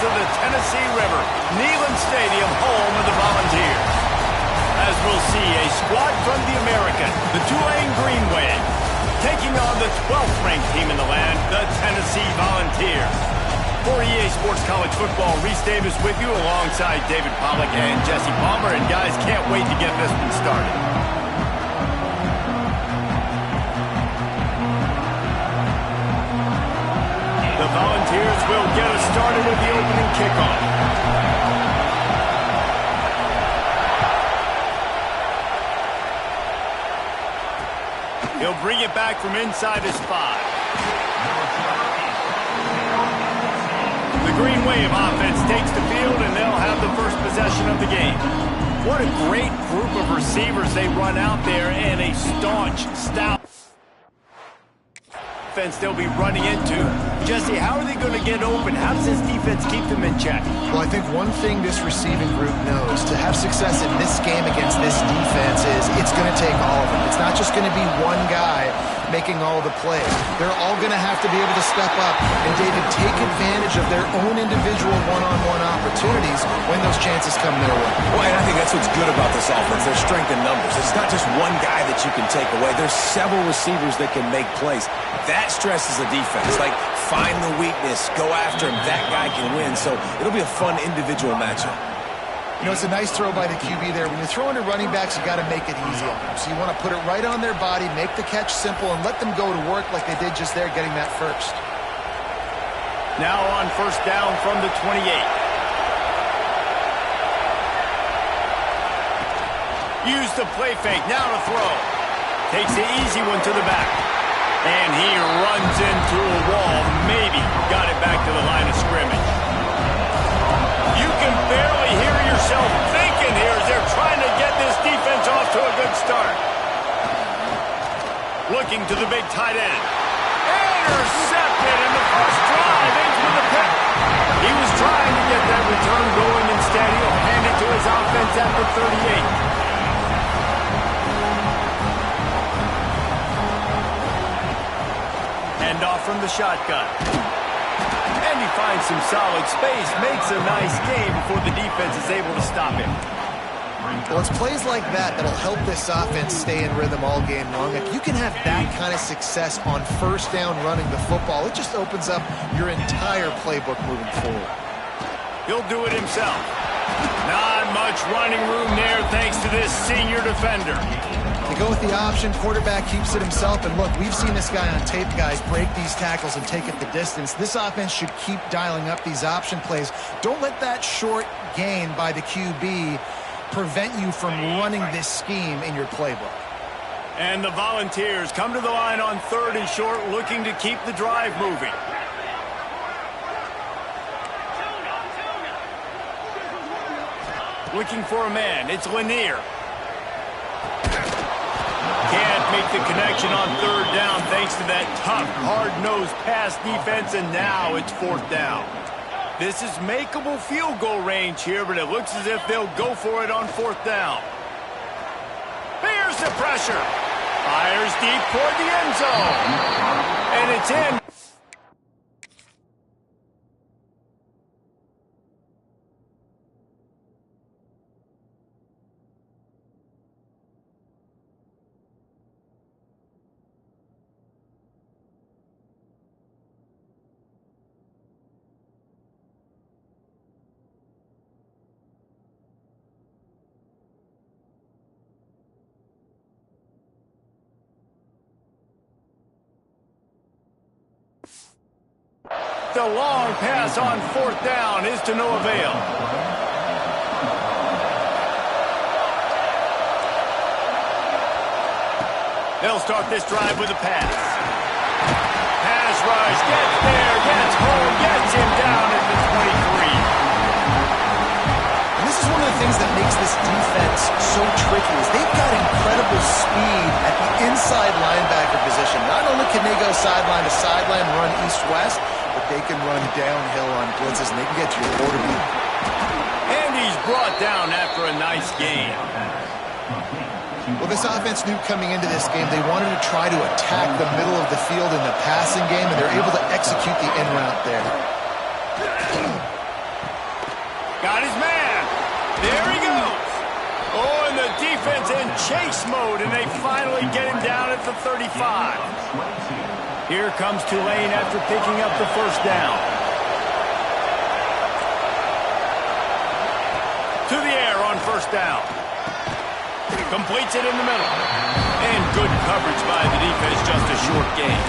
of the Tennessee River, Neyland Stadium, home of the Volunteers. As we'll see, a squad from the American, the Tulane Green Wave, taking on the 12th ranked team in the land, the Tennessee Volunteers. For EA Sports College Football, Reese Davis with you alongside David Pollack and Jesse Palmer. And guys, can't wait to get this one started. The Volunteers will get us started with the opening kickoff. He'll bring it back from inside his 5. The Green Wave offense takes the field, and they'll have the first possession of the game. What a great group of receivers they run out there, and a staunch, stout offense they'll be running into. Jesse, how are they going to get open? How does this defense keep them in check? Well, I think one thing this receiving group knows, to have success in this game against this defense, is it's going to take all of them. It's not just going to be one guy making all the plays. They're all going to have to be able to step up and, David, take advantage of their own individual one-on-one opportunities when those chances come their way. Well, and I think that's what's good about this offense, their strength in numbers. It's not just one guy that you can take away. There's several receivers that can make plays. That stresses the defense. Like, find the weakness, go after him. That guy can win. So it'll be a fun individual matchup. You know, it's a nice throw by the QB there. When you're throwing to running backs, you got to make it easy on them. So you want to put it right on their body, make the catch simple, and let them go to work like they did just there, getting that first. Now on first down from the 28. Use the play fake, now to throw. Takes the easy one to the back. And he runs into a wall. Maybe got it back to the line of scrimmage. You can barely hear yourself thinking here as they're trying to get this defense off to a good start. Looking to the big tight end. Intercepted, and the first drive ends with a pick. He was trying to get that return going. Instead, he'll hand it to his offense at the 38. Off from the shotgun. And he finds some solid space, makes a nice game before the defense is able to stop him. Well, it's plays like that that'll help this offense stay in rhythm all game long. If you can have that kind of success on first down running the football, it just opens up your entire playbook moving forward. He'll do it himself. Not much running room there thanks to this senior defender. They go with the option, quarterback keeps it himself, and look, we've seen this guy on tape, guys, break these tackles and take it the distance. This offense should keep dialing up these option plays. Don't let that short gain by the QB prevent you from running this scheme in your playbook. And the Volunteers come to the line on 3rd and short, looking to keep the drive moving. Looking for a man, it's Lanier. Can't make the connection on 3rd down thanks to that tough, hard-nosed pass defense, and now it's 4th down. This is makeable field goal range here, but it looks as if they'll go for it on 4th down. Here's the pressure. Fires deep toward the end zone. And it's in. The long pass on 4th down is to no avail. They'll start this drive with a pass. Pass rush, gets there, gets home, gets him down at the 23. And this is one of the things that makes this defense so tricky is they've got incredible speed at the inside linebacker position. Not only can they go sideline to sideline, run east-west, but they can run downhill on blitzes, and they can get to your quarterback. And he's brought down after a nice game. Well, this offense knew coming into this game they wanted to try to attack the middle of the field in the passing game, and they're able to execute the in route there. Got his man. There he goes. Oh, and the defense in chase mode, and they finally get him down at the 35. Here comes Tulane after picking up the first down. To the air on first down. Completes it in the middle. And good coverage by the defense, just a short gain.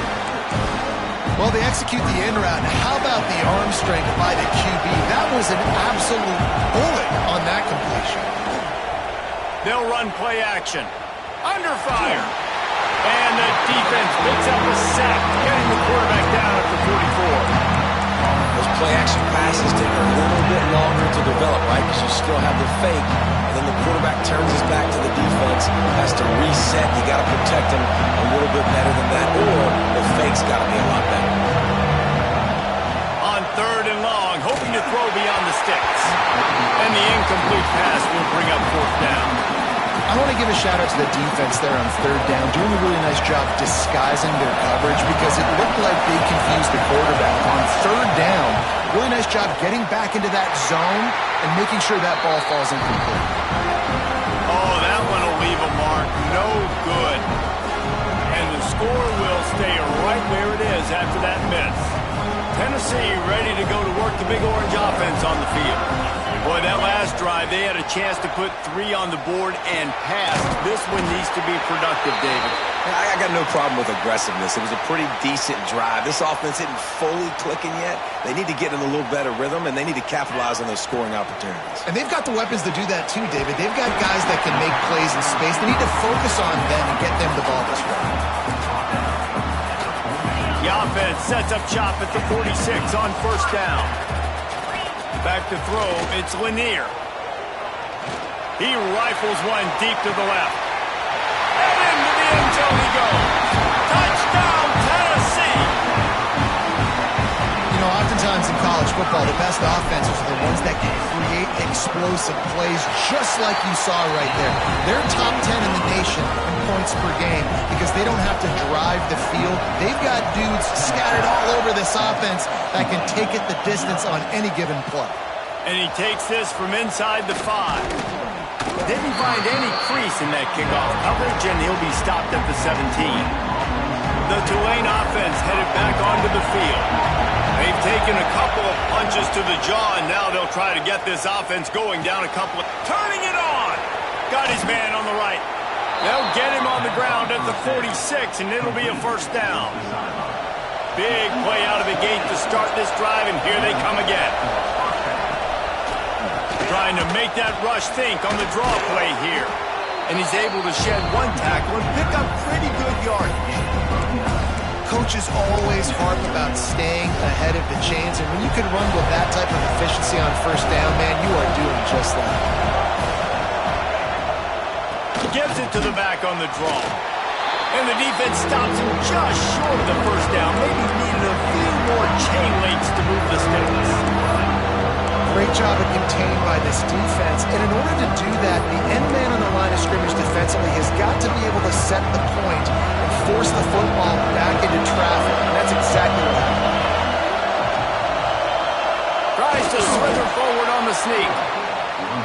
Well, they execute the end route. How about the arm strength by the QB? That was an absolute bullet on that completion. They'll run play action. Under fire. And the defense picks up a sack, getting the quarterback down at the 44. Those play-action passes take a little bit longer to develop, right? Because you still have the fake, and then the quarterback turns his back to the defense, has to reset. You got to protect him a little bit better than that, or the fake's got to be a lot better. On third and long, hoping to throw beyond the sticks. And the incomplete pass will bring up fourth down. I want to give a shout-out to the defense there on third down, doing a really nice job disguising their coverage because it looked like they confused the quarterback. On third down, really nice job getting back into that zone and making sure that ball falls incomplete. Oh, that one will leave a mark. No good. And the score will stay right where it is after that miss. Tennessee ready to go to work the big orange offense on the field. Boy, that last drive, they had a chance to put 3 on the board and pass. This one needs to be productive, David. I got no problem with aggressiveness. It was a pretty decent drive. This offense isn't fully clicking yet. They need to get in a little better rhythm, and they need to capitalize on those scoring opportunities. And they've got the weapons to do that too, David. They've got guys that can make plays in space. They need to focus on them and get them the ball this way. The offense sets up shop at the 46 on first down. Back to throw, it's Lanier. He rifles one deep to the left. And into the end zone he goes. Touchdown, Tennessee! You know, oftentimes in college football, the best offenses are the ones that can create explosive plays, just like you saw right there. They're top 10 in the nation in points per game because they don't have to drive the field. They've got dudes scattered all over this offense that can take it the distance on any given play. And he takes this from inside the 5. Didn't find any crease in that kickoff coverage, and he'll be stopped at the 17. The Tulane offense headed back onto the field. They've taken a couple of punches to the jaw, and now they'll try to get this offense going down a couple of... Turning it on! Got his man on the right. They'll get him on the ground at the 46, and it'll be a first down. Big play out of the gate to start this drive, and here they come again. Trying to make that rush think on the draw play here. And he's able to shed one tackle and pick up pretty good yardage. Coaches always harp about staying ahead of the chains, and when you can run with that type of efficiency on first down, man, you are doing just that. He gives it to the back on the draw. And the defense stops him just short of the first down. Maybe needed a few more chain links to move the sticks. Great job of contained by this defense. And in order to do that, the end man on the line of scrimmage defensively has got to be able to set the point and force the football back into traffic. And that's exactly what happened. Tries to slither forward on the sneak.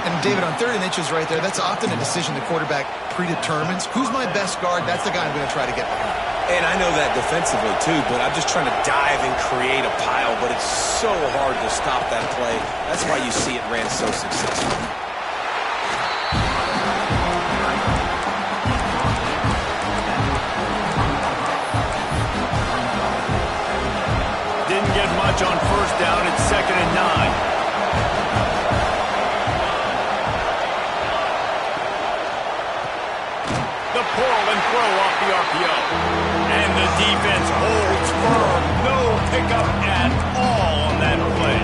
And David, on 3rd and inches right there, that's often a decision the quarterback predetermines. Who's my best guard? That's the guy I'm going to try to get behind. And I know that defensively, too, but I'm just trying to dive and create a pile, but it's so hard to stop that play. That's why you see it ran so successfully. Didn't get much on first down. It's 2nd and 9. The pull and throw off the RPO. And the defense holds firm. No pickup at all on that play.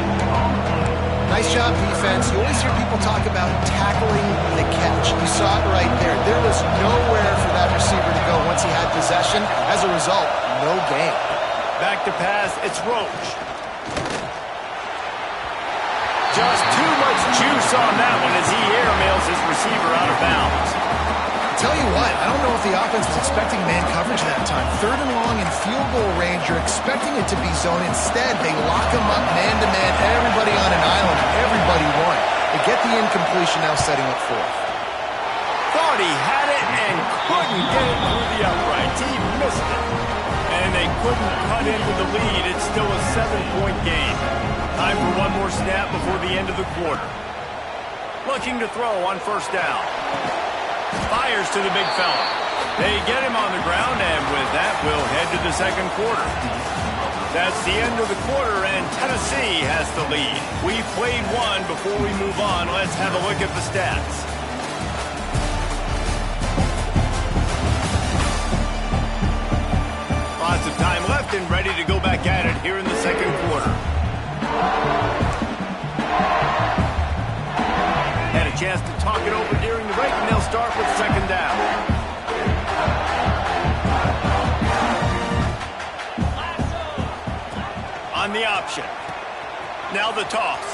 Nice job, defense. You always hear people talk about tackling the catch. You saw it right there. There was nowhere for that receiver to go once he had possession. As a result, no gain. Back to pass, it's Roach. Just too much juice on that one as he airmails his receiver out of bounds. Tell you what, I don't know if the offense was expecting man coverage that time. 3rd and long in field goal range, you're expecting it to be zone. Instead, they lock him up man-to-man, everybody on an island, everybody won. incompletion now setting up fourth. Thought he had it and couldn't get it through the uprights. He missed it. And they couldn't cut into the lead. It's still a 7-point game. Time for one more snap before the end of the quarter. Looking to throw on first down. Fires to the big fella. They get him on the ground, and with that, we'll head to the second quarter. That's the end of the quarter, and Tennessee has the lead. We've played one. Before we move on, let's have a look at the stats. Lots of time left and ready to go back at it here in the second quarter. Had a chance to talk it over during the break, and they'll start with second down. On the option. Now the toss.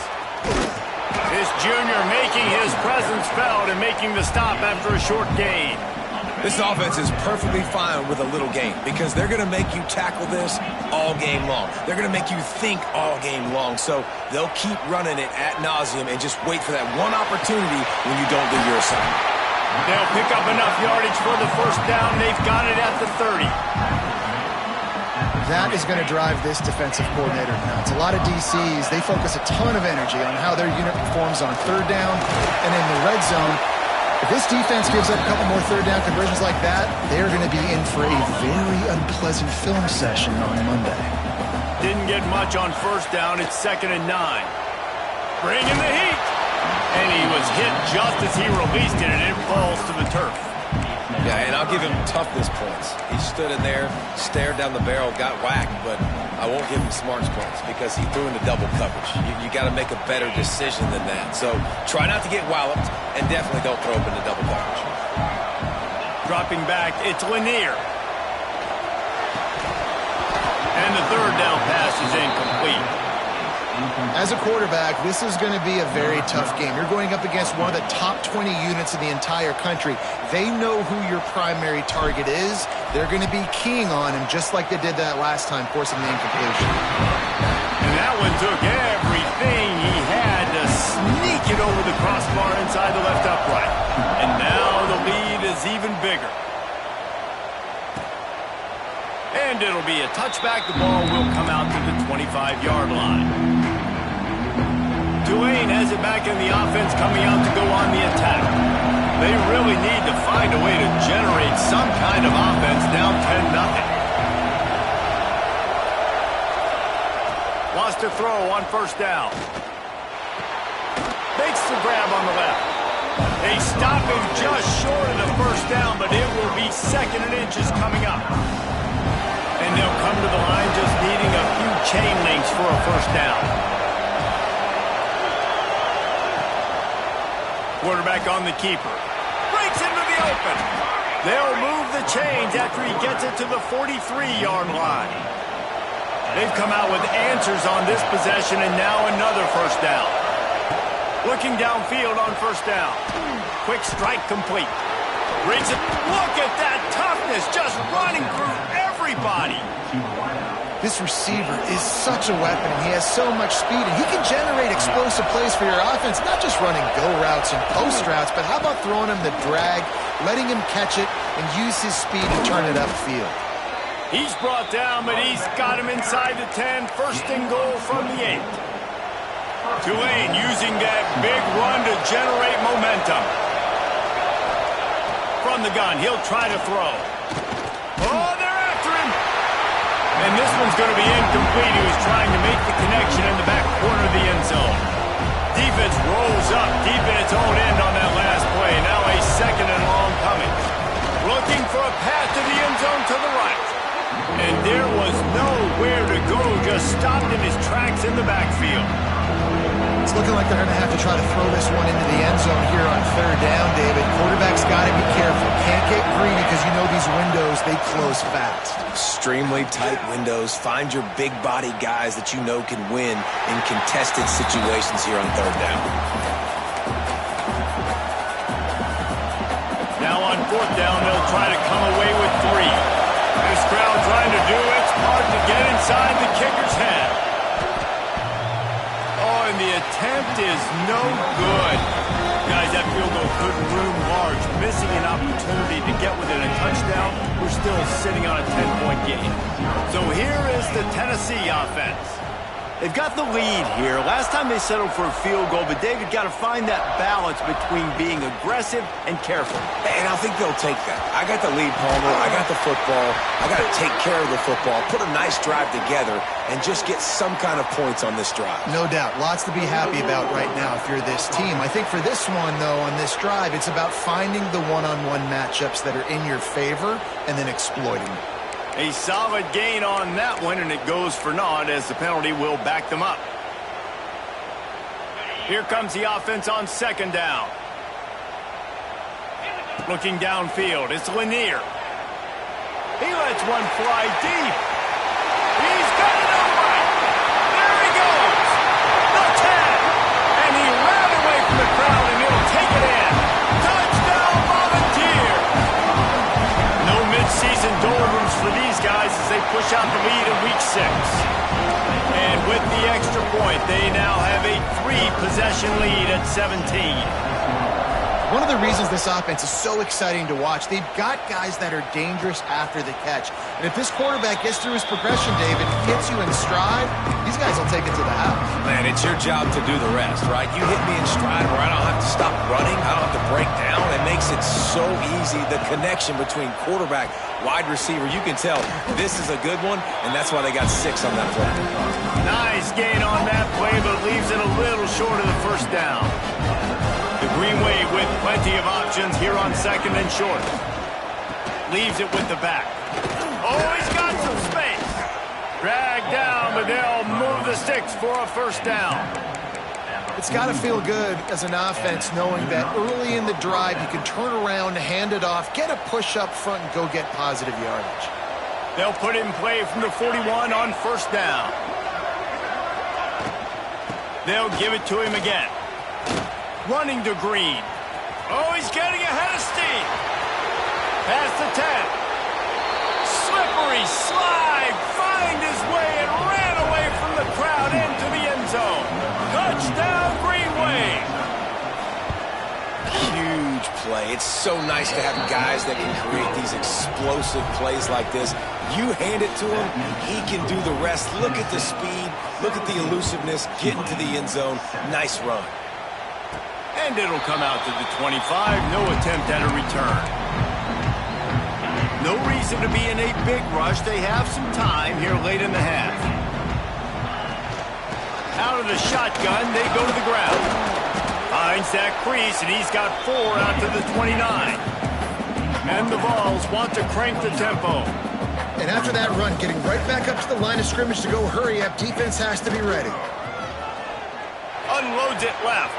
This junior making his presence felt and making the stop after a short gain. This offense is perfectly fine with a little game because they're going to make you tackle this all game long. They're going to make you think all game long. So they'll keep running it ad nauseum and just wait for that one opportunity when you don't do your assignment. They'll pick up enough yardage for the first down. They've got it at the 30. That is going to drive this defensive coordinator nuts. A lot of DCs, they focus a ton of energy on how their unit performs on third down and in the red zone. If this defense gives up a couple more third down conversions like that, they are going to be in for a very unpleasant film session on Monday. Didn't get much on first down. It's 2nd and 9. Bringing the heat. And he was hit just as he released it, and it falls to the turf. Yeah, and I'll give him toughness points. He stood in there, stared down the barrel, got whacked, but I won't give him smarts points because he threw into double coverage. You got to make a better decision than that. So try not to get walloped, and definitely don't throw him into double coverage. Dropping back, it's Lanier. And the third down pass is incomplete. As a quarterback, this is going to be a very tough game. You're going up against one of the top 20 units in the entire country. They know who your primary target is. They're going to be keying on him just like they did that last time, forcing the incompletion. And that one took everything he had to sneak it over the crossbar inside the left upright. And now the lead is even bigger. And it'll be a touchback. The ball will come out to the 25-yard line. Tulane has it back in the offense, coming out to go on the attack. They really need to find a way to generate some kind of offense down 10-0. Lost to throw on first down. Makes the grab on the left. They stop him just short of the first down, but it will be 2nd and inches coming up. And they'll come to the line just needing a few chain links for a first down. Quarterback on the keeper. Breaks into the open. They'll move the chains after he gets it to the 43-yard line. They've come out with answers on this possession, and now another first down. Looking downfield on first down. Quick strike complete. Brings it. Look at that toughness, just running through everybody. This receiver is such a weapon, and he has so much speed, and he can generate explosive plays for your offense, not just running go routes and post routes, but how about throwing him the drag, letting him catch it, and use his speed to turn it upfield. He's brought down, but he's got him inside the 10. First and goal from the 8. Tulane using that big run to generate momentum. From the gun, he'll try to throw. Oh, they're after him. And this one's going to be incomplete. He was trying to make the connection in the back corner of the end zone. Defense rolls up deep in its own end on that last play. Now a 2nd and long coming. Looking for a path to the end zone to the right. And there was nowhere to go, just stopped in his tracks in the backfield. It's looking like they're going to have to try to throw this one into the end zone here on third down, David. Quarterback's got to be careful. Can't get greedy because you know these windows, they close fast. Extremely tight windows. Find your big-body guys that you know can win in contested situations here on third down. Now on fourth down, they'll try to come away with 3. This crowd trying to do its part to get inside the kicker's head. Oh, and the attempt is no good. could loom large. Missing an opportunity to get within a touchdown, we're still sitting on a 10-point game. So here is the Tennessee offense. They've got the lead here. Last time they settled for a field goal, but David got to find that balance between being aggressive and careful. And I think they'll take that. I got the lead, Palmer. I got the football. I got to take care of the football, put a nice drive together, and just get some kind of points on this drive. No doubt. Lots to be happy about right now if you're this team. I think for this one, though, on this drive, it's about finding the one-on-one matchups that are in your favor and then exploiting them. A solid gain on that one, and it goes for naught as the penalty will back them up. Here comes the offense on second down. Looking downfield, it's Lanier. He lets one fly deep. He's got it upright. There he goes. The 10. And he ran away from the crowd, and he'll take it in. Touchdown, Volunteer. No midseason doldrums for these guys as they push out the lead in Week 6. And with the extra point, they now have a 3-possession lead at 17. One of the reasons this offense is so exciting to watch, they've got guys that are dangerous after the catch. And if this quarterback gets through his progression, David, hits you in stride, these guys will take it to the house. Man, it's your job to do the rest, right? You hit me in stride where I don't have to stop running. I don't have to break down. It makes it so easy. The connection between quarterback, wide receiver, you can tell this is a good one, and that's why they got 6 on that play. Nice gain on that play, but leaves it a little short of the first down. The Green Wave with plenty of options here on second and short. Leaves it with the back. Oh, he's got some space. Dragged down, but they'll move the sticks for a first down. It's got to feel good as an offense knowing that early in the drive you can turn around, hand it off, get a push up front, and go get positive yardage. They'll put it in play from the 41 on first down. They'll give it to him again. Running to Green. Oh, he's getting ahead of steam. Past the 10. Slippery slide. Find his way and ran away from the crowd into the end zone. Touchdown, Green Wave. Huge play. It's so nice to have guys that can create these explosive plays like this. You hand it to him, he can do the rest. Look at the speed. Look at the elusiveness. Get into the end zone. Nice run. And it'll come out to the 25. No attempt at a return. No reason to be in a big rush. They have some time here late in the half. Out of the shotgun, they go to the ground. Finds that crease, and he's got 4 out to the 29. And the Vols want to crank the tempo. And after that run, getting right back up to the line of scrimmage to go hurry up, defense has to be ready. Unloads it left.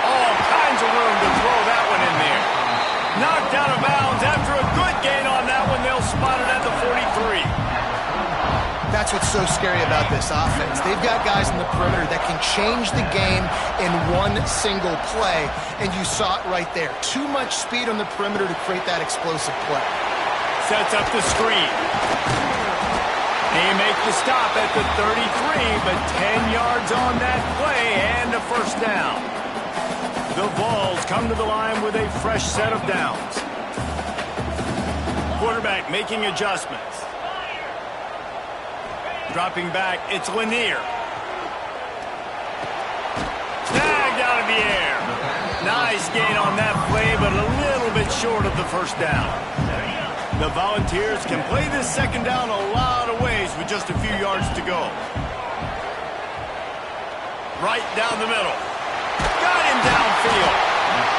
All kinds of room to throw that one in there. Knocked out of bounds after a good gain on that one. They'll spot it at the 43. That's what's so scary about this offense. They've got guys in the perimeter that can change the game in one single play, and you saw it right there. Too much speed on the perimeter to create that explosive play. Sets up the screen. They make the stop at the 33, but 10 yards on that play and a first down. The Vols come to the line with a fresh set of downs. Quarterback making adjustments. Dropping back, it's Lanier. Snagged out of the air. Nice gain on that play, but a little bit short of the first down. The Volunteers can play this second down a lot of ways with just a few yards to go. Right down the middle. Got him downfield.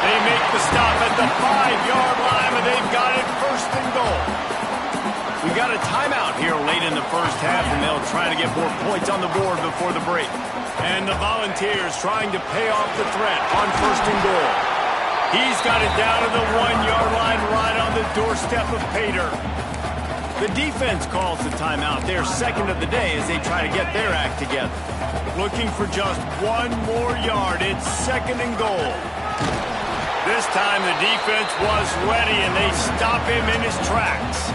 They make the stop at the 5-yard line, and they've got it first and goal. We got a timeout here late in the first half, and they'll try to get more points on the board before the break. And the Volunteers trying to pay off the threat on first and goal. He's got it down to the 1-yard line right on the doorstep of Pater. The defense calls the timeout. They're second of the day as they try to get their act together. Looking for just one more yard. It's second and goal. This time the defense was ready, and they stop him in his tracks.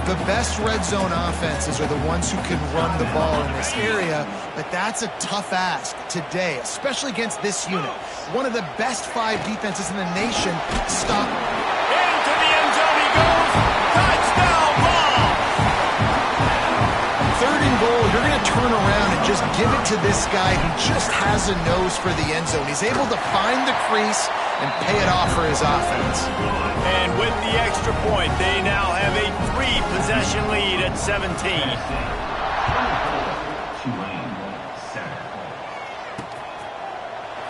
The best red zone offenses are the ones who can run the ball in this area, but that's a tough ask today, especially against this unit. One of the best 5 defenses in the nation. Stop. Into the end zone he goes. Touchdown ball. 3rd and goal, you're going to turn around and just give it to this guy who just has a nose for the end zone. He's able to find the crease and pay it off for his offense. And with the extra point, they now have a 3-possession lead at 17.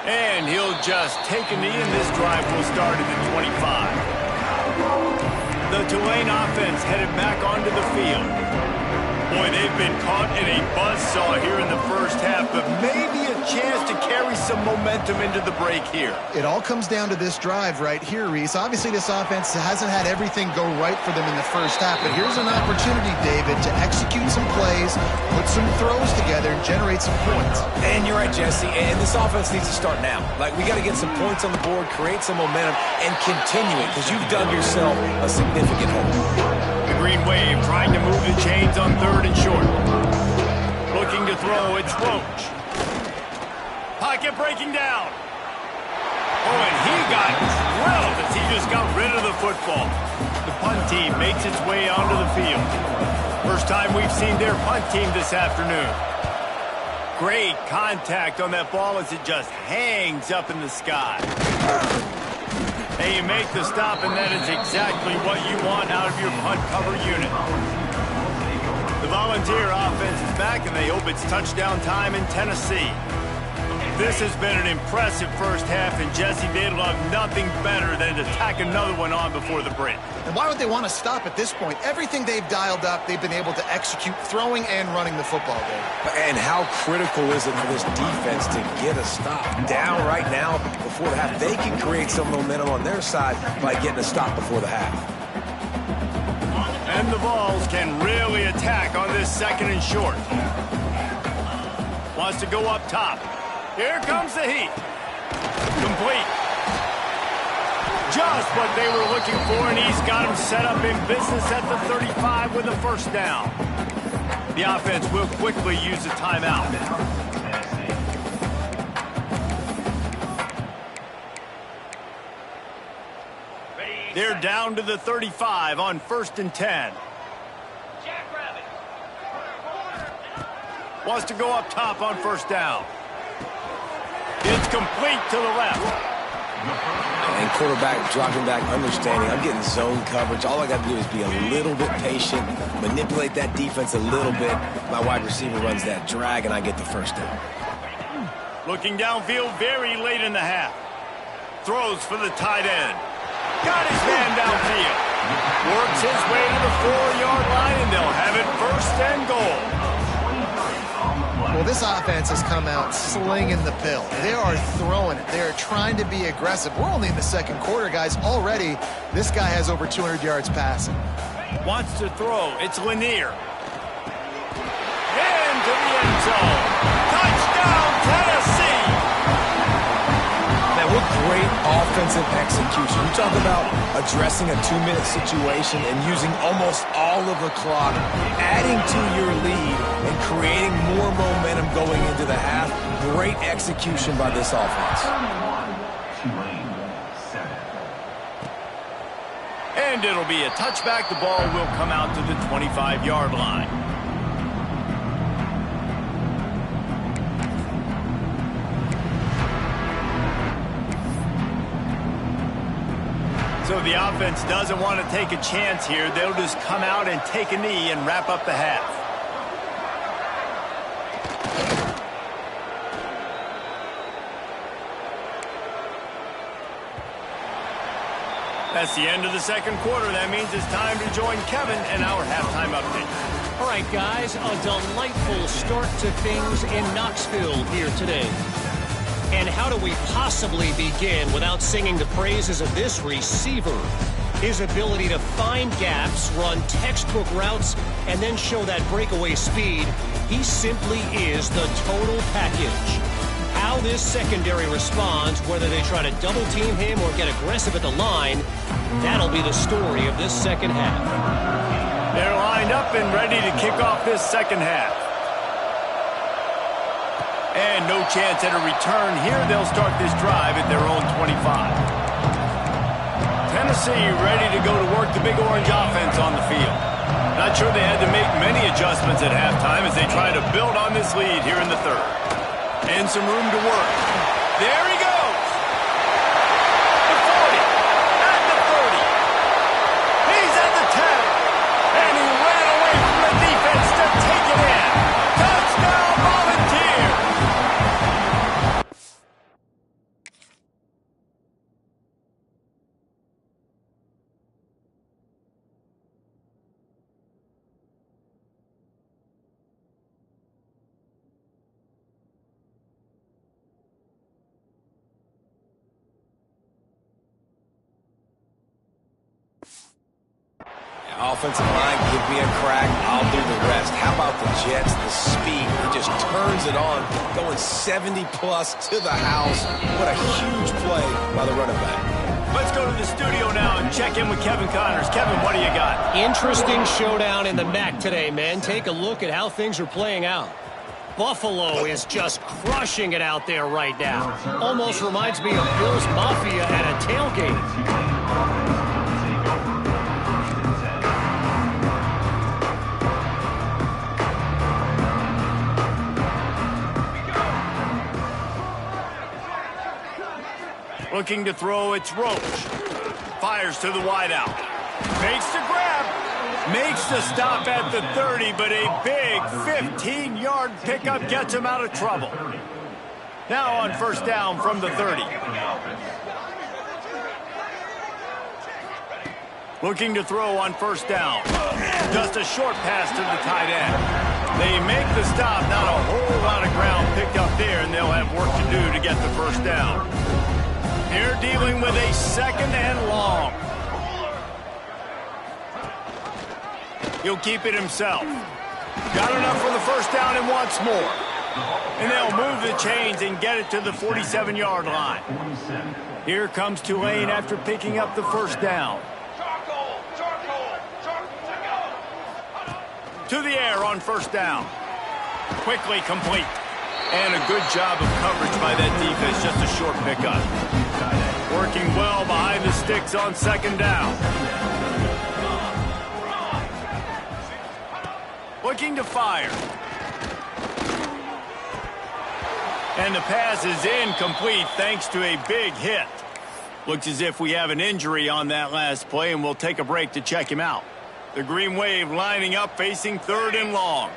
And he'll just take a knee, and this drive will start at the 25. The Tulane offense headed back onto the field. Boy, they've been caught in a buzzsaw here in the first half, but maybe a chance to carry some momentum into the break here. It all comes down to this drive right here, Reese. Obviously, this offense hasn't had everything go right for them in the first half, but here's an opportunity, David, to execute some plays, put some throws together, and generate some points. And you're right, Jesse, and this offense needs to start now. Like, we got to get some points on the board, create some momentum, and continue it, because you've dug yourself a significant hole. The Green Wave trying to move the chains on 3rd and short. Looking to throw, it's Roach. Pocket breaking down. Oh, and he got drilled as he just got rid of the football. The punt team makes its way onto the field. First time we've seen their punt team this afternoon. Great contact on that ball as it just hangs up in the sky. And you make the stop, and that is exactly what you want out of your punt cover unit. The Volunteer offense is back, and they hope it's touchdown time in Tennessee. This has been an impressive first half, and Jesse, they'd love nothing better than to tack another one on before the break. And why would they want to stop at this point? Everything they've dialed up, they've been able to execute throwing and running the football game. And how critical is it for this defense to get a stop? Down right now before the half. They can create some momentum on their side by getting a stop before the half. And the Vols can really attack on this 2nd and short. Wants to go up top. Here comes the heat. Complete. Just what they were looking for, and he's got him set up in business at the 35 with a first down. The offense will quickly use a timeout. They're down to the 35 on 1st and 10. Wants to go up top on 1st down. It's complete to the left. And quarterback dropping back, understanding I'm getting zone coverage. All I got to do is be a little bit patient, manipulate that defense a little bit. My wide receiver runs that drag, and I get the first down. Looking downfield very late in the half. Throws for the tight end. Got his man downfield. Works his way to the 4-yard line, and they'll have it 1st and goal. Well, this offense has come out slinging the pill. They are throwing it. They are trying to be aggressive. We're only in the 2nd quarter, guys. Already, this guy has over 200 yards passing. Wants to throw. It's Lanier. Into the end zone. Touchdown, Tennessee! Man, what great offensive execution. You talk about addressing a 2-minute situation and using almost all of the clock, adding to your lead, and creating more momentum going into the half. Great execution by this offense. And it'll be a touchback. The ball will come out to the 25-yard line. So the offense doesn't want to take a chance here. They'll just come out and take a knee and wrap up the half. That's the end of the 2nd quarter. That means it's time to join Kevin in our halftime update. All right, guys, a delightful start to things in Knoxville here today. And how do we possibly begin without singing the praises of this receiver? His ability to find gaps, run textbook routes, and then show that breakaway speed. He simply is the total package. How this secondary responds, whether they try to double-team him or get aggressive at the line, that'll be the story of this 2nd half. They're lined up and ready to kick off this second half. And no chance at a return here. They'll start this drive at their own 25. Tennessee ready to go to work the Big Orange offense on the field. Not sure they had to make many adjustments at halftime as they try to build on this lead here in the third. And some room to work. There he goes. The 40. At the 30. He's at the 10. And he ran away from the defense to take it in. Touchdown Volunteers. Offensive line, give me a crack, I'll do the rest. How about the Jets, the speed? He just turns it on, going 70-plus to the house. What a huge play by the running back. Let's go to the studio now and check in with Kevin Connors. Kevin, what do you got? Interesting showdown in the MAC today, men. Take a look at how things are playing out. Buffalo is just crushing it out there right now. Almost reminds me of Bills Mafia at a tailgate. Looking to throw, it's Roach. Fires to the wideout. Makes the grab. Makes the stop at the 30, but a big 15-yard pickup gets him out of trouble. Now on first down from the 30. Looking to throw on first down. Just a short pass to the tight end. They make the stop. Not a whole lot of ground picked up there, and they'll have work to do to get the first down. They're dealing with a second and long. He'll keep it himself. Got enough for the first down and wants more. And they'll move the chains and get it to the 47-yard line. Here comes Tulane after picking up the first down. To the air on first down. Quickly complete. And a good job of coverage by that defense, just a short pickup. Working well behind the sticks on second down. Looking to fire. And the pass is incomplete thanks to a big hit. Looks as if we have an injury on that last play, and we'll take a break to check him out. The Green Wave lining up, facing third and long.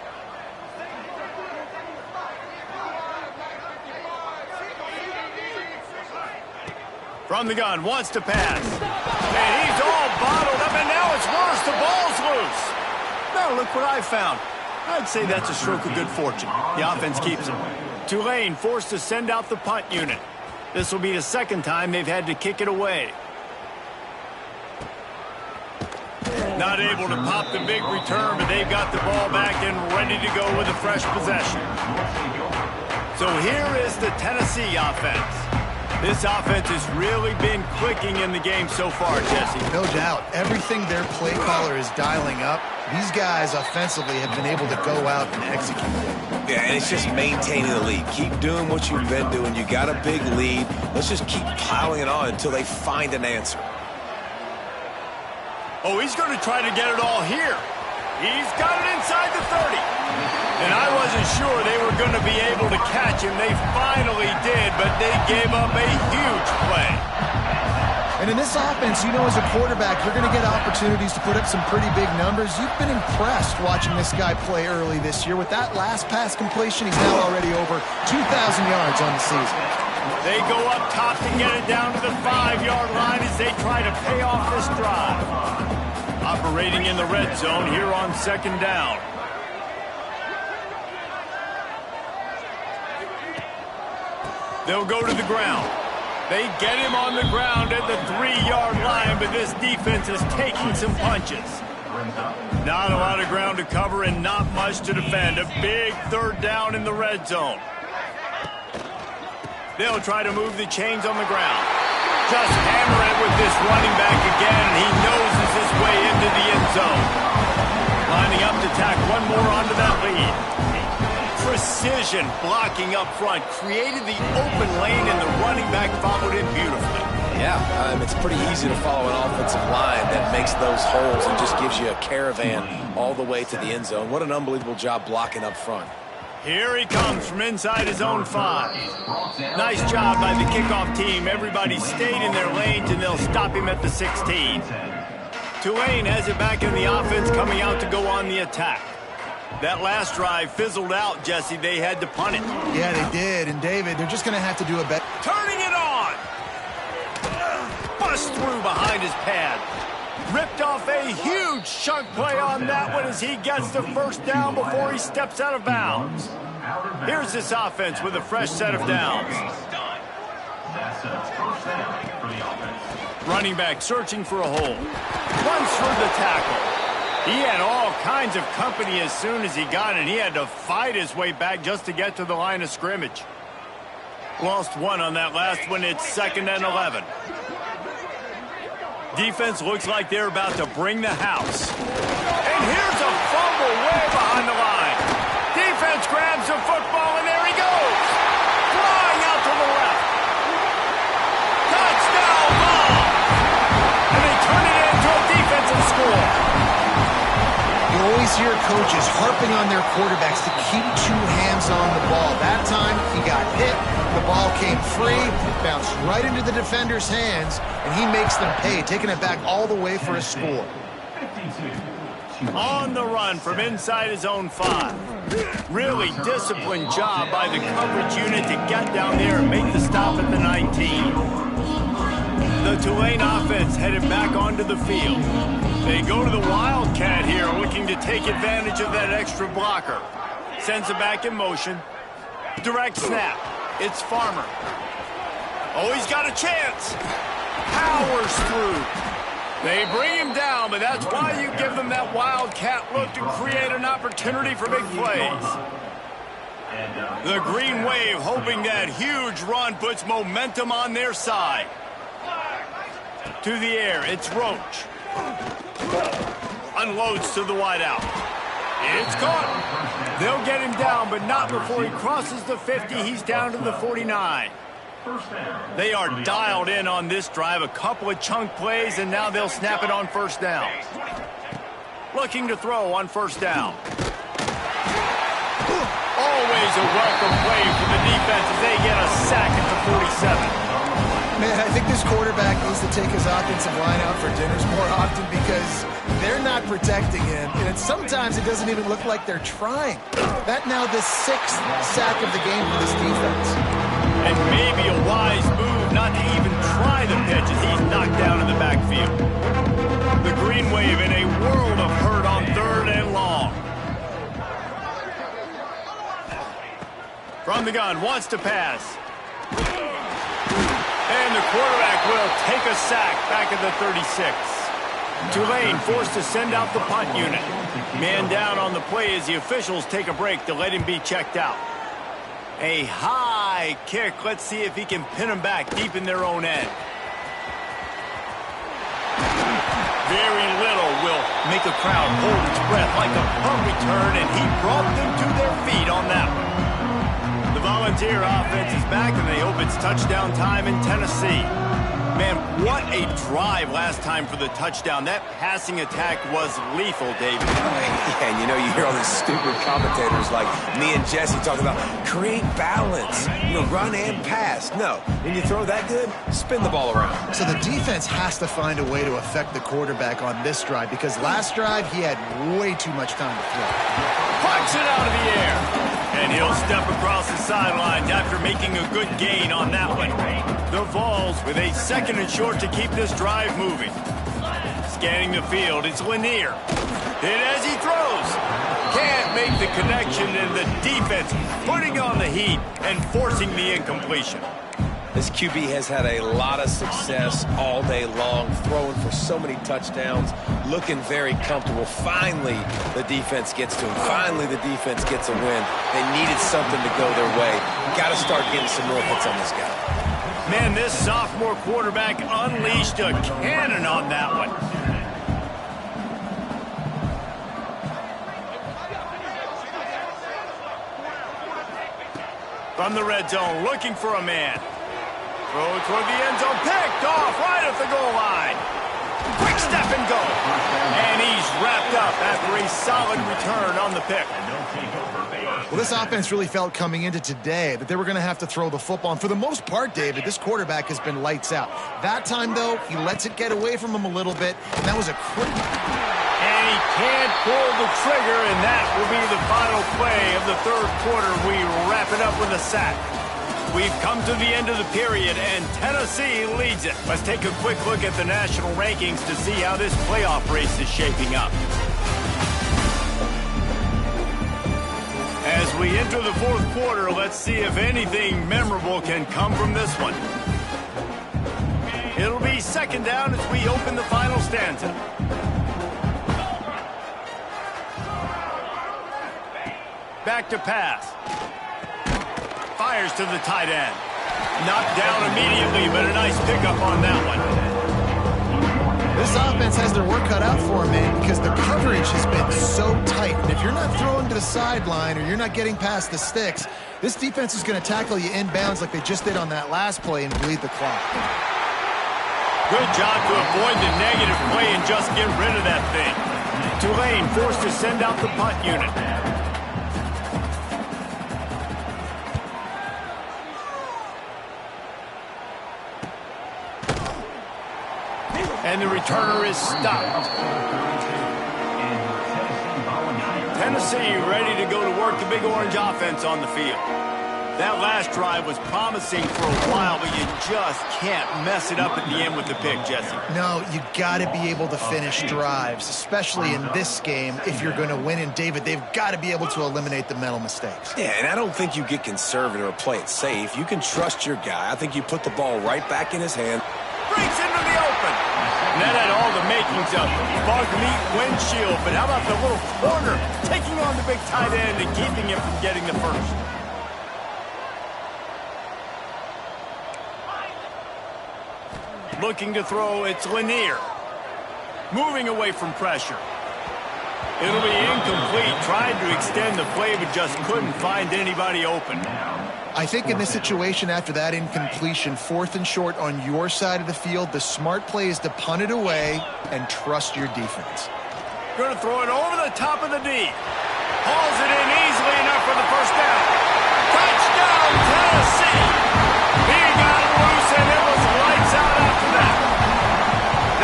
From the gun, wants to pass. And he's all bottled up, and now it's worse. The ball's loose. Now look what I found. I'd say that's a stroke of good fortune. The offense keeps it. Tulane forced to send out the punt unit. This will be the second time they've had to kick it away. Not able to pop the big return, but they've got the ball back and ready to go with a fresh possession. So here is the Tennessee offense. This offense has really been clicking in the game so far, Jesse. No doubt. Everything their play caller is dialing up, these guys offensively have been able to go out and execute. Yeah, and it's just maintaining the lead. Keep doing what you've been doing. You got a big lead. Let's just keep piling it on until they find an answer. Oh, he's going to try to get it all here. He's got it inside the 30. And I wasn't sure they were going to be able to catch him. They finally did, but they gave up a huge play. And in this offense, you know, as a quarterback, you're going to get opportunities to put up some pretty big numbers. You've been impressed watching this guy play early this year. With that last pass completion, he's now already over 2,000 yards on the season. They go up top to get it down to the 5-yard line as they try to pay off this drive. Operating in the red zone here on second down. They'll go to the ground. They get him on the ground at the 3-yard line, but this defense is taking some punches. Not a lot of ground to cover and not much to defend. A big third down in the red zone. They'll try to move the chains on the ground. Just hammer it with this running back again, and he noses his way into the end zone. Lining up to tack one more onto that lead. Precision blocking up front. Created the open lane, and the running back followed it beautifully. Yeah, it's pretty easy to follow an offensive line that makes those holes and just gives you a caravan all the way to the end zone. What an unbelievable job blocking up front. Here he comes from inside his own 5. Nice job by the kickoff team. Everybody stayed in their lanes, and they'll stop him at the 16. Tulane has it back in the offense, coming out to go on the attack. That last drive fizzled out, Jesse. They had to punt it. Yeah, they did. And, David, they're just going to have to do a better. Turning it on. Bust through behind his pad. Ripped off a huge chunk play on that one as he gets the first down before he steps out of bounds. Here's this offense with a fresh set of downs. Running back searching for a hole. Runs through the tackle. He had all kinds of company as soon as he got it. He had to fight his way back just to get to the line of scrimmage. Lost one on that last one. It's 2nd and 11. Defense looks like they're about to bring the house. And here's a fumble way behind the line. Defense grabs the football, and there he goes. Flying out to the left. Touchdown ball. And they turn it into a defensive score. You always hear coaches harping on their quarterbacks to keep 2 hands on the ball. That time, he got hit. The ball came free, bounced right into the defender's hands, and he makes them pay, taking it back all the way for a score. On the run from inside his own 5. Really disciplined job by the coverage unit to get down there and make the stop at the 19. The Tulane offense headed back onto the field. They go to the Wildcat here, looking to take advantage of that extra blocker. Sends it back in motion. Direct snap. It's Farmer. Oh, he's got a chance. Powers through. They bring him down, but that's why you give them that Wildcat look to create an opportunity for big plays. The Green Wave hoping that huge run puts momentum on their side. To the air, it's Roach. Unloads to the wideout. It's caught. They'll get him down, but not before he crosses the 50. He's down to the 49. They are dialed in on this drive. A couple of chunk plays, and now they'll snap it on first down. Looking to throw on first down. Always a welcome play for the defense as they get a sack at the 47. Man, I think this quarterback needs to take his offensive line out for dinners more often because they're not protecting him. And sometimes it doesn't even look like they're trying. That now the 6th sack of the game for this defense. And maybe a wise move not to even try the pitch as he's knocked down in the backfield. The Green Wave in a world of hurt on 3rd and long. From the gun, wants to pass. And the quarterback will take a sack back at the 36. Tulane forced to send out the punt unit. Man down on the play as the officials take a break to let him be checked out. A high kick. Let's see if he can pin them back deep in their own end. Very little will make a crowd hold its breath like a punt return, and he brought them to their feet on that one. The Volunteer offense is back, and they hope it's touchdown time in Tennessee. Man, what a drive last time for the touchdown. That passing attack was lethal, David. Yeah, and you know, you hear all these stupid commentators like me and Jesse talking about create balance, run and pass. No, when you throw that good, spin the ball around. So the defense has to find a way to affect the quarterback on this drive because last drive he had way too much time to throw. Plucks it out of the air. And he'll step across the sidelines after making a good gain on that one. The Vols with a 2nd and short to keep this drive moving. Scanning the field, it's Lanier. Hit as he throws. Can't make the connection, and the defense putting on the heat and forcing the incompletion. This QB has had a lot of success all day long, throwing for so many touchdowns, looking very comfortable. Finally, the defense gets to him. Finally, the defense gets a win. They needed something to go their way. Got to start getting some more hits on this guy. Man, this sophomore quarterback unleashed a cannon on that one. From the red zone, looking for a man. Throw toward the end zone, picked off right at the goal line. Quick step and go. And he's wrapped up after a solid return on the pick. Well, this offense really felt coming into today that they were going to have to throw the football. And for the most part, David, this quarterback has been lights out. That time, though, he lets it get away from him a little bit, and that was a quick... And he can't pull the trigger, and that will be the final play of the third quarter. We wrap it up with a sack. We've come to the end of the period, and Tennessee leads it. Let's take a quick look at the national rankings to see how this playoff race is shaping up. As we enter the fourth quarter, let's see if anything memorable can come from this one. It'll be second down as we open the final stanza. Back to pass. Fires to the tight end. Knocked down immediately, but a nice pickup on that one. This offense has their work cut out for them, man, because the coverage has been so tight. And if you're not throwing to the sideline or you're not getting past the sticks, this defense is going to tackle you inbounds like they just did on that last play and bleed the clock. Good job to avoid the negative play and just get rid of that thing. Tulane forced to send out the punt unit. And the returner is stopped. Tennessee ready to go to work the Big Orange offense on the field. That last drive was promising for a while, but you just can't mess it up at the end with the pick, Jesse. No, you got to be able to finish drives, especially in this game if you're going to win. And, David, they've got to be able to eliminate the mental mistakes. Yeah, and I don't think you get conservative or play it safe. You can trust your guy. I think you put the ball right back in his hand. Breaks into the open. And that had all the makings of bug meat windshield. But how about the little corner taking on the big tight end and keeping him from getting the first? Looking to throw, it's Lanier. Moving away from pressure. It'll be incomplete. Tried to extend the play, but just couldn't find anybody open. I think in this situation, after that incompletion, 4th and short on your side of the field, the smart play is to punt it away and trust your defense. Going to throw it over the top of the D. Hauls it in easily enough for the first down. Touchdown, Tennessee! He got it loose, and it was lights out after that.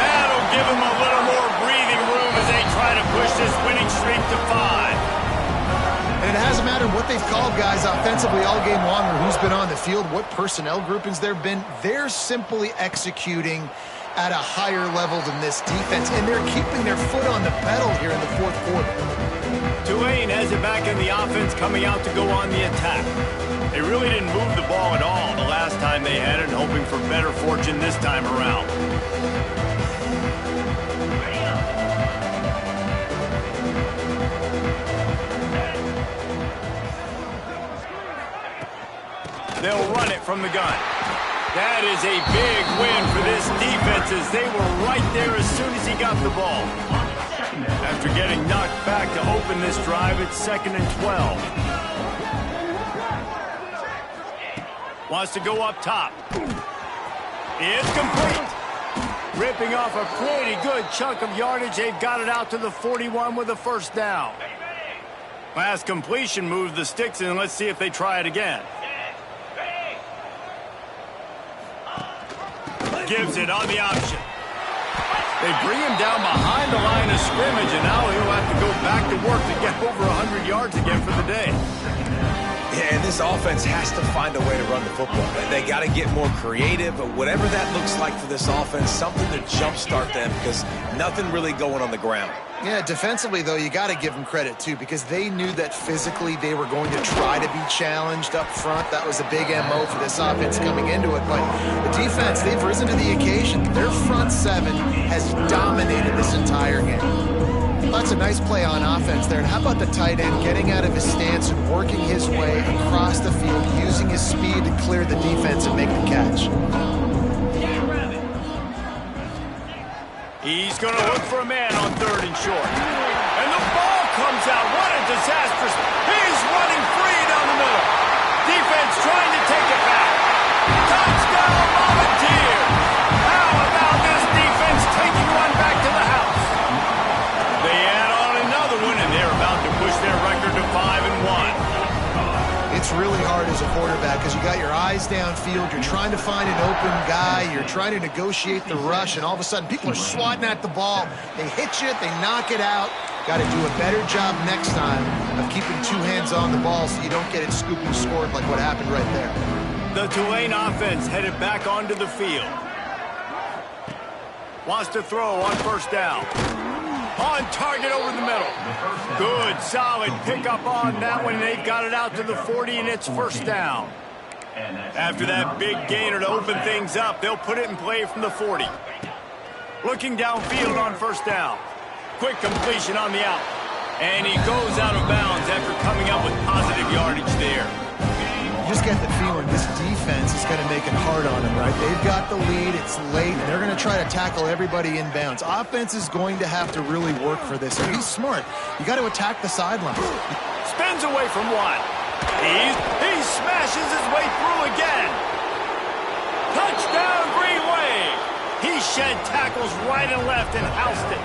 That'll give him a little more breathing room as they try to push this winning streak to 5. And it hasn't mattered what they've called guys offensively all game long or who's been on the field, what personnel groupings there have been. They're simply executing at a higher level than this defense, and they're keeping their foot on the pedal here in the fourth quarter. Tulane has it back in the offense, coming out to go on the attack. They really didn't move the ball at all the last time they had it, hoping for better fortune this time around. They'll run it from the gun. That is a big win for this defense as they were right there as soon as he got the ball. After getting knocked back to open this drive, it's 2nd and 12. Wants to go up top. It's complete. Ripping off a pretty good chunk of yardage. They've got it out to the 41 with a first down. Last completion moved the sticks in. Let's see if they try it again. Gives it on the option. They bring him down behind the line of scrimmage, and now he'll have to go back to work to get over 100 yards again for the day. Yeah, and this offense has to find a way to run the football. They got to get more creative, but whatever that looks like for this offense, something to jumpstart them because nothing really going on the ground. Yeah, defensively, though, you got to give them credit, too, because they knew that physically they were going to try to be challenged up front. That was a big MO for this offense coming into it. But the defense, they've risen to the occasion. Their front seven has dominated this entire game. That's a nice play on offense there. And how about the tight end getting out of his stance and working his way across the field, using his speed to clear the defense and make the catch? He's going to look for a man on 3rd and short. And the ball comes out. What a disastrous. He's running free down the middle. Defense trying pass downfield. You're trying to find an open guy. You're trying to negotiate the rush, and all of a sudden people are swatting at the ball. They hit you. They knock it out. Got to do a better job next time of keeping two hands on the ball so you don't get it scooped and scored like what happened right there. The Tulane offense headed back onto the field. Wants to throw on first down. On target over the middle. Good, solid pickup on that one. They've got it out to the 40, and it's first down. After that big gainer to open things up, they'll put it in play from the 40. Looking downfield on first down. Quick completion on the out. And he goes out of bounds after coming up with positive yardage there. You just get the feeling this defense is going to make it hard on them, right? They've got the lead. It's late, and they're going to try to tackle everybody inbounds. Offense is going to have to really work for this. And be smart. You got to attack the sidelines. Spins away from one. He smashes his way through again. Touchdown, Green Wave. He shed tackles right and left and housed it.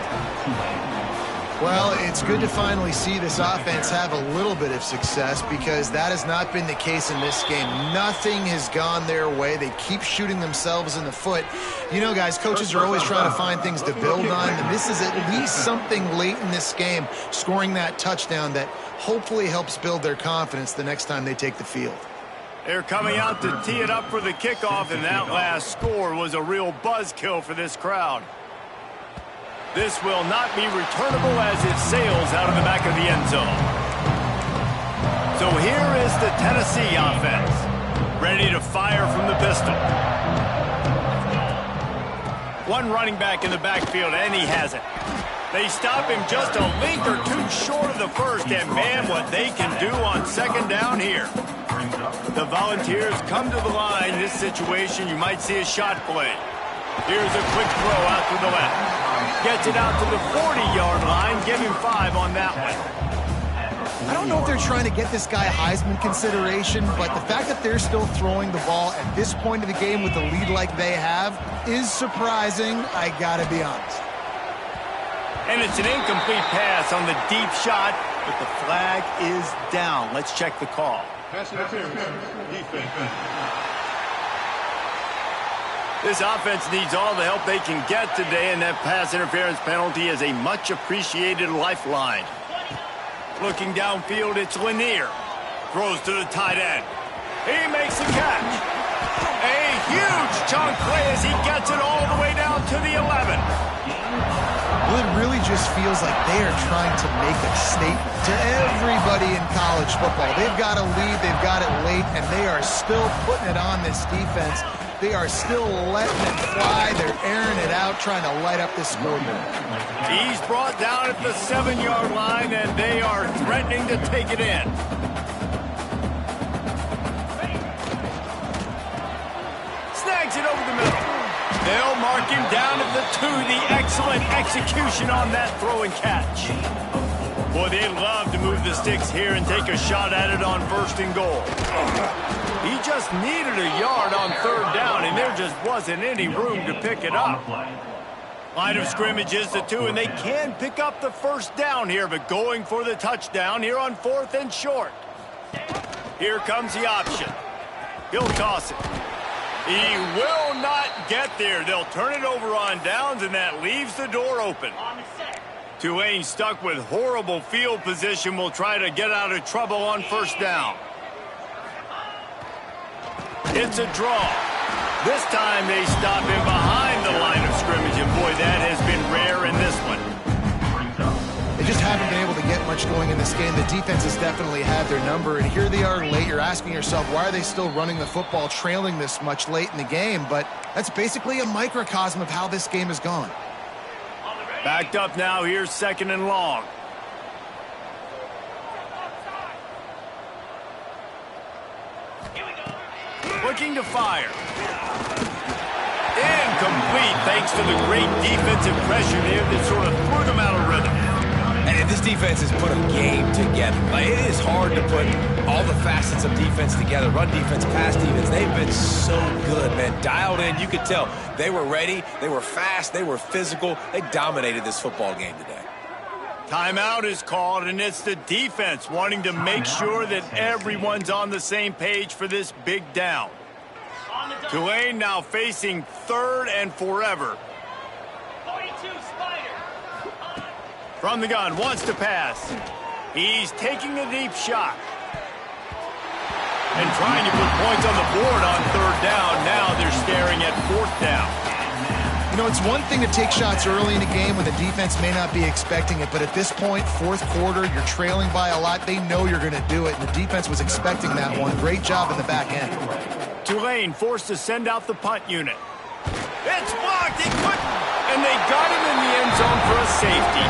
Well, it's good to finally see this offense have a little bit of success because that has not been the case in this game. Nothing has gone their way. They keep shooting themselves in the foot. You know, guys, coaches are always trying to find things to build on, and this is at least something late in this game, scoring that touchdown that hopefully helps build their confidence the next time they take the field. They're coming out to tee it up for the kickoff, and that last score was a real buzzkill for this crowd. This will not be returnable as it sails out of the back of the end zone. So here is the Tennessee offense, ready to fire from the pistol. One running back in the backfield, and he has it. They stop him just a link or two short of the first, and man, what they can do on second down here. The Volunteers come to the line. This situation, you might see a shot play. Here's a quick throw out to the left. Gets it out to the 40-yard line. Give him 5 on that one. I don't know if they're trying to get this guy Heisman consideration, but the fact that they're still throwing the ball at this point of the game with the lead like they have is surprising, I gotta be honest. And it's an incomplete pass on the deep shot, but the flag is down. Let's check the call. Pass interference. Defense. This offense needs all the help they can get today, and that pass interference penalty is a much-appreciated lifeline. Looking downfield, it's Lanier. Throws to the tight end. He makes the catch. A huge chunk play as he gets it all the way down to the 11. Well, it really just feels like they are trying to make a statement to everybody in college football. They've got a lead, they've got it late, and they are still putting it on this defense. They are still letting it fly. They're airing it out, trying to light up this scoreboard. He's brought down at the 7-yard line, and they are threatening to take it in. Snags it over the middle. They'll mark him down at the 2. The excellent execution on that throw and catch. Boy, they'd love to move the sticks here and take a shot at it on 1st and goal. He just needed a yard on 3rd down, and there just wasn't any room to pick it up. Line of scrimmage is the 2, and they can pick up the 1st down here, but going for the touchdown here on 4th and short. Here comes the option. He'll toss it. He will not get there. They'll turn it over on downs, and that leaves the door open. Tulane, stuck with horrible field position, will try to get out of trouble on 1st down. It's a draw. This time they stop him behind the line of scrimmage, and boy, that has been rare in this one. They just haven't been able to get much going in this game. The defense has definitely had their number, and here they are late. You're asking yourself, why are they still running the football, trailing this much late in the game? But that's basically a microcosm of how this game has gone. Backed up now, here's 2nd and long. Looking to fire. Incomplete, thanks to the great defensive pressure there that sort of threw them out of rhythm. And this defense has put a game together. Like, it is hard to put all the facets of defense together. Run defense, pass defense. They've been so good, man. Dialed in. You could tell they were ready. They were fast. They were physical. They dominated this football game today. Timeout is called, and it's the defense wanting to make sure that everyone's on the same page for this big down. Tulane now facing 3rd and forever. 42 Spider. From the gun, wants to pass. He's taking a deep shot. And trying to put points on the board on 3rd down. Now they're staring at 4th down. You know, it's one thing to take shots early in a game when the defense may not be expecting it, but at this point, 4th quarter, you're trailing by a lot. They know you're going to do it, and the defense was expecting that one. Great job in the back end. Tulane forced to send out the punt unit. It's blocked. He couldn't. And they got him in the end zone for a safety.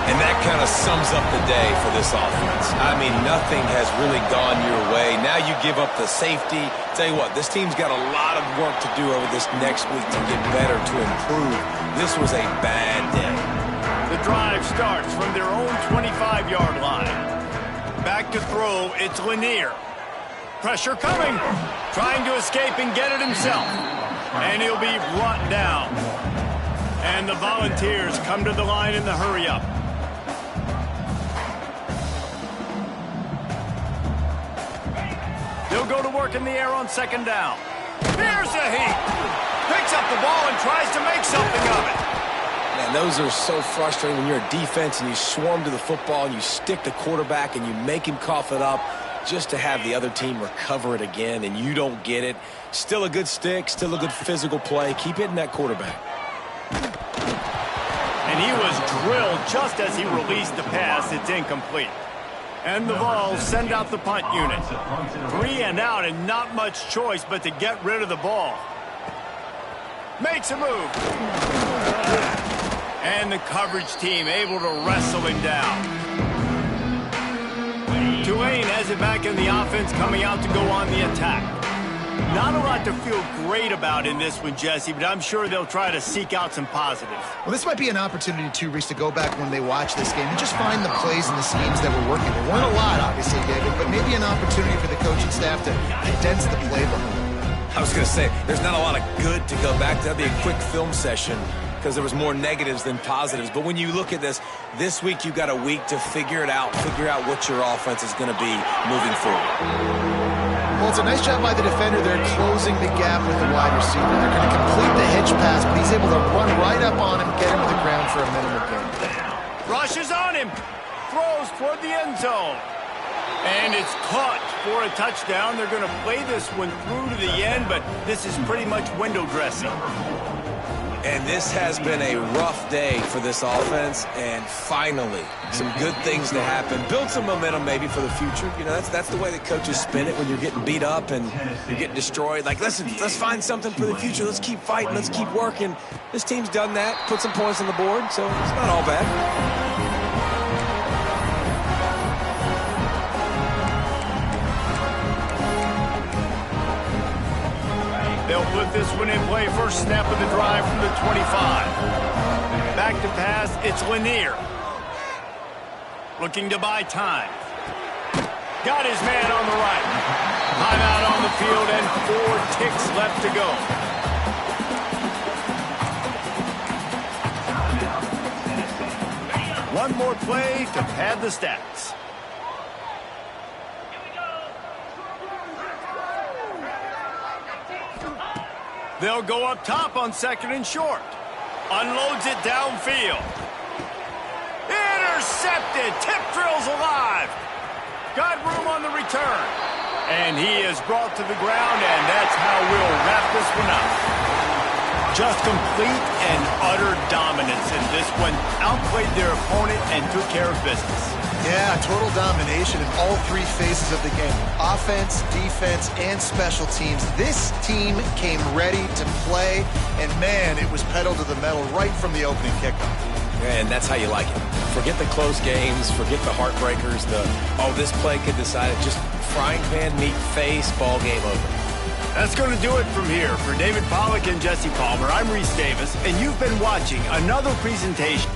And that kind of sums up the day for this offense. I mean, nothing has really gone your way. Now you give up the safety. Tell you what, this team's got a lot of work to do over this next week to get better, to improve. This was a bad day. The drive starts from their own 25-yard line. Back to throw, it's Lanier. Pressure coming. Trying to escape and get it himself. And he'll be brought down. And the Volunteers come to the line in the hurry-up. They'll go to work in the air on 2nd down. Here's a heat. Picks up the ball and tries to make something of it. Man, those are so frustrating when you're a defense and you swarm to the football and you stick the quarterback and you make him cough it up just to have the other team recover it again and you don't get it. Still a good stick, still a good physical play. Keep hitting that quarterback. And he was drilled just as he released the pass. It's incomplete. And the Vols send out the punt unit. 3 and out and not much choice but to get rid of the ball. Makes a move. And the coverage team able to wrestle him down. Tulane has it back in the offense, coming out to go on the attack. Not a lot to feel great about in this one, Jesse, but I'm sure they'll try to seek out some positives. Well, this might be an opportunity, too, Reese, to go back when they watch this game and just find the plays and the schemes that were working. There weren't a lot, obviously, David, but maybe an opportunity for the coaching staff to condense the playbook. I was going to say, there's not a lot of good to go back to. That'd be a quick film session because there was more negatives than positives. But when you look at this week you've got a week to figure it out, figure out what your offense is going to be moving forward. Well, it's a nice job by the defender. They're closing the gap with the wide receiver. They're going to complete the hitch pass, but he's able to run right up on him, get him to the ground for a minimum gain. Rushes on him. Throws toward the end zone. And it's caught for a touchdown. They're going to play this one through to the end, but this is pretty much window dressing. And this has been a rough day for this offense, and finally, some good things to happen. Build some momentum maybe for the future. You know, that's the way that coaches spin it when you're getting beat up and you're getting destroyed. Like, listen, let's find something for the future. Let's keep fighting. Let's keep working. This team's done that, put some points on the board, so it's not all bad. They'll put this one in play. First snap of the drive from the 25. Back to pass, it's Lanier. Looking to buy time. Got his man on the right. Timeout on the field and 4 ticks left to go. One more play to pad the stats. They'll go up top on 2nd and short. Unloads it downfield. Intercepted. Tip drill's alive. Got room on the return. And he is brought to the ground, and that's how we'll wrap this one up. Just complete and utter dominance in this one. Outplayed their opponent and took care of business. Yeah, total domination in all 3 phases of the game. Offense, defense, and special teams. This team came ready to play, and man, it was pedal to the metal right from the opening kickoff. Yeah, and that's how you like it. Forget the close games, forget the heartbreakers, this play could decide it. Just frying pan, meat face, ball game over. That's going to do it from here. For David Pollack and Jesse Palmer, I'm Reese Davis, and you've been watching another presentation